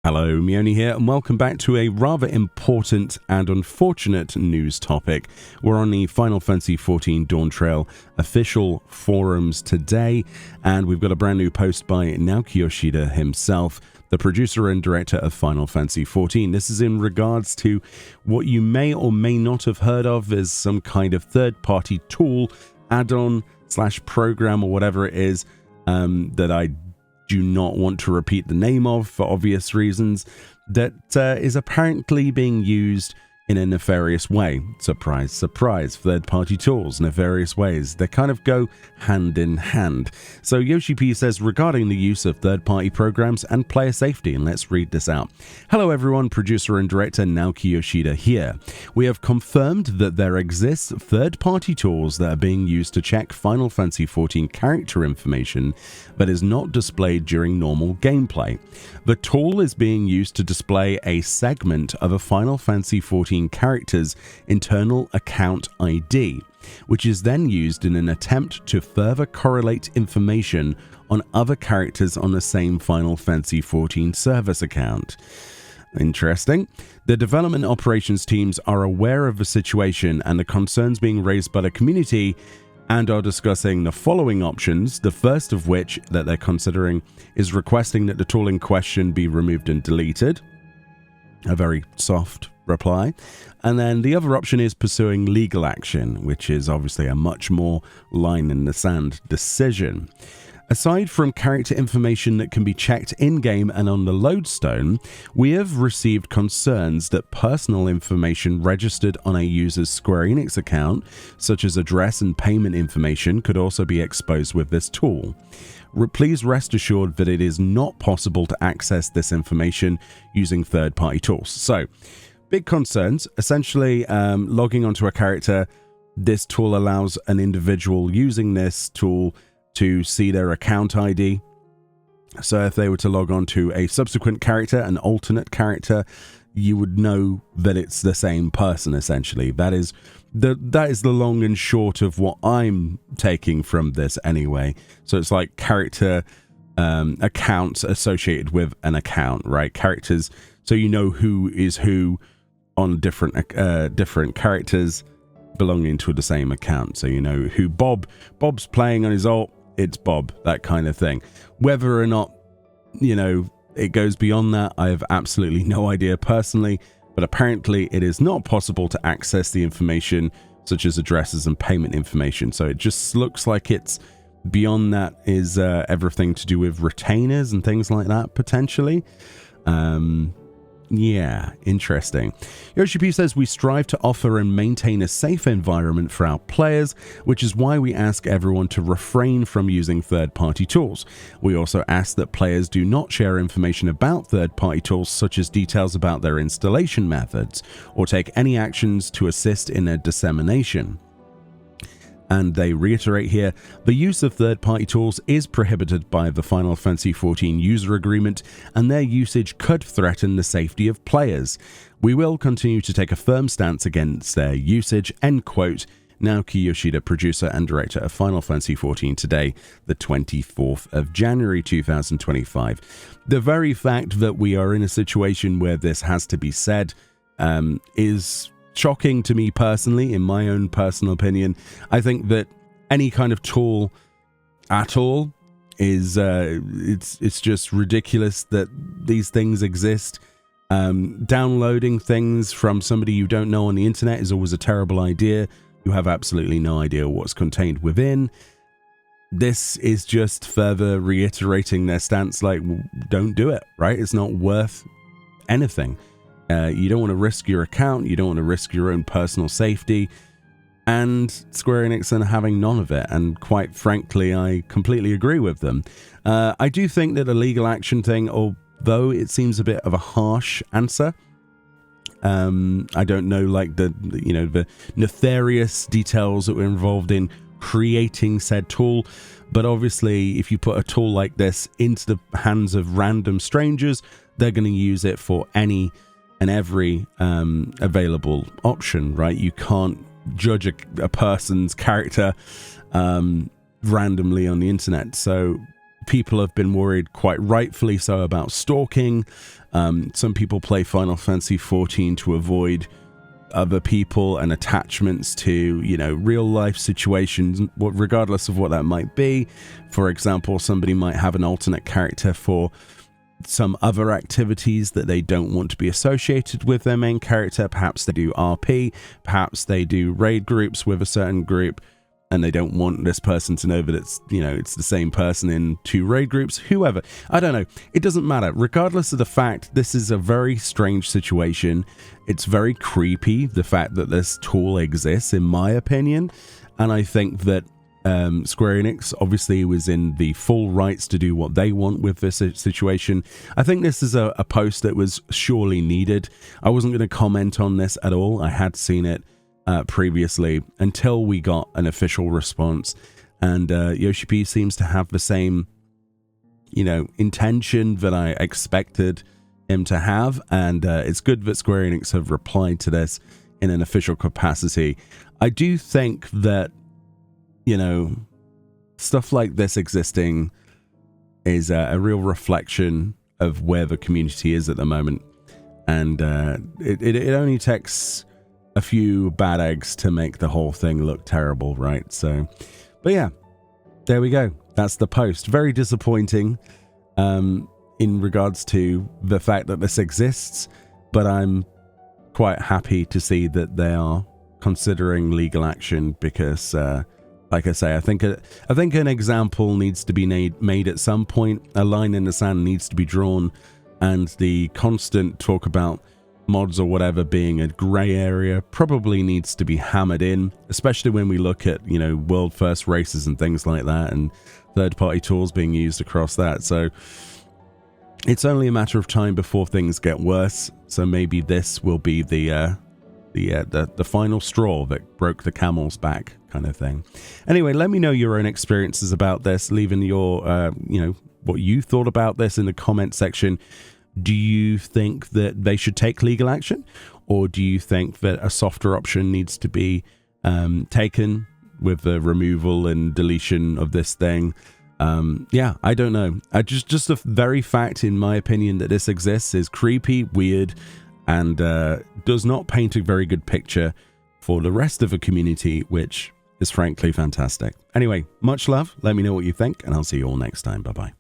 Hello, Meoni here, and welcome back to a rather important and unfortunate news topic. We're on the Final Fantasy XIV Dawntrail official forums today, and we've got a brand new post by Naoki Yoshida himself, the producer and director of Final Fantasy XIV. This is in regards to what you may or may not have heard of as some kind of third-party tool, add-on / program or whatever it is that I do not want to repeat the name of for obvious reasons, that is apparently being used in a nefarious way. Surprise, surprise, third-party tools, nefarious ways. They kind of go hand in hand. So Yoshi P says, regarding the use of third-party programs and player safety, and let's read this out. Hello everyone, producer and director Naoki Yoshida here. We have confirmed that there exists third-party tools that are being used to check Final Fantasy XIV character information that is not displayed during normal gameplay. The tool is being used to display a segment of a Final Fantasy XIV character's internal account ID, which is then used in an attempt to further correlate information on other characters on the same Final Fantasy XIV service account. Interesting. The development operations teams are aware of the situation and the concerns being raised by the community and are discussing the following options, the first of which that they're considering is requesting that the tool in question be removed and deleted. A very soft reply. And then the other option is pursuing legal action, which is obviously a much more line in the sand decision. Aside from character information that can be checked in-game and on the lodestone, we have received concerns that personal information registered on a user's Square Enix account, such as address and payment information, could also be exposed with this tool. Please rest assured that it is not possible to access this information using third-party tools. So, big concerns. Essentially, logging onto a character, this tool allows an individual using this tool to see their account ID. So if they were to log on to a subsequent character, an alternate character, you would know that it's the same person, essentially. That is the long and short of what I'm taking from this anyway. So it's like character accounts associated with an account, right? Characters, so you know who is who on different characters belonging to the same account. So you know who Bob's playing on his alt, it's Bob, that kind of thing. Whether or not, it goes beyond that, I have absolutely no idea personally, but apparently it is not possible to access the information such as addresses and payment information. So it just looks like it's beyond that is everything to do with retainers and things like that, potentially. Yeah, interesting. Yoshi P says, we strive to offer and maintain a safe environment for our players, which is why we ask everyone to refrain from using third-party tools. We also ask that players do not share information about third-party tools, such as details about their installation methods, or take any actions to assist in their dissemination. And they reiterate here, the use of third-party tools is prohibited by the Final Fantasy XIV user agreement, and their usage could threaten the safety of players. We will continue to take a firm stance against their usage, end quote. Naoki Yoshida, producer and director of Final Fantasy XIV, today, the 24th of January 2025. The very fact that we are in a situation where this has to be said is shocking to me personally, in my own personal opinion. I think that any kind of tool at all is it's just ridiculous that these things exist. Downloading things from somebody you don't know on the internet is always a terrible idea. You have absolutely no idea what's contained within. This is just further reiterating their stance, like, don't do it, right? It's not worth anything. You don't want to risk your account, you don't want to risk your own personal safety, and Square Enix are having none of it, and quite frankly, I completely agree with them. I do think that the legal action thing, although it seems a bit of a harsh answer, I don't know, like the nefarious details that were involved in creating said tool, but obviously if you put a tool like this into the hands of random strangers, they're going to use it for any and every available option, right? You can't judge a person's character randomly on the internet. So People have been worried, quite rightfully so, about stalking. Some people play Final Fantasy XIV to avoid other people and attachments to, you know, real life situations, regardless of what that might be. For example, somebody might have an alternate character for some other activities that they don't want to be associated with their main character. Perhaps they do RP, perhaps they do raid groups with a certain group, and they don't want this person to know that it's, you know, it's the same person in 2 raid groups, whoever. I don't know. It doesn't matter. Regardless of the fact, this is a very strange situation. It's very creepy, the fact that this tool exists, in my opinion. And I think that Square Enix obviously was in the full rights to do what they want with this situation. I think this is a post that was surely needed. I wasn't going to comment on this at all. I had seen it previously until we got an official response, and Yoshi P seems to have the same, you know, intention that I expected him to have, and it's good that Square Enix have replied to this in an official capacity. I do think that, you know, stuff like this existing is a real reflection of where the community is at the moment, and it only takes a few bad eggs to make the whole thing look terrible, right? So, but yeah, there we go. That's the post. Very disappointing in regards to the fact that this exists, but I'm quite happy to see that they are considering legal action because, like I say, I think an example needs to be made at some point. A line in the sand needs to be drawn, and the constant talk about mods or whatever being a gray area probably needs to be hammered in, especially when we look at, you know, world first races and things like that, and third-party tools being used across that. So it's only a matter of time before things get worse. So maybe this will be the final straw that broke the camel's back, kind of thing. Anyway, let me know your own experiences about this, leaving your you know, what you thought about this in the comment section. Do you think that they should take legal action, or do you think that a softer option needs to be taken with the removal and deletion of this thing? Yeah, I don't know. Just the very fact, in my opinion, that this exists is creepy, weird, and does not paint a very good picture for the rest of the community, which is frankly fantastic. Anyway, much love. Let me know what you think, and I'll see you all next time. Bye-bye.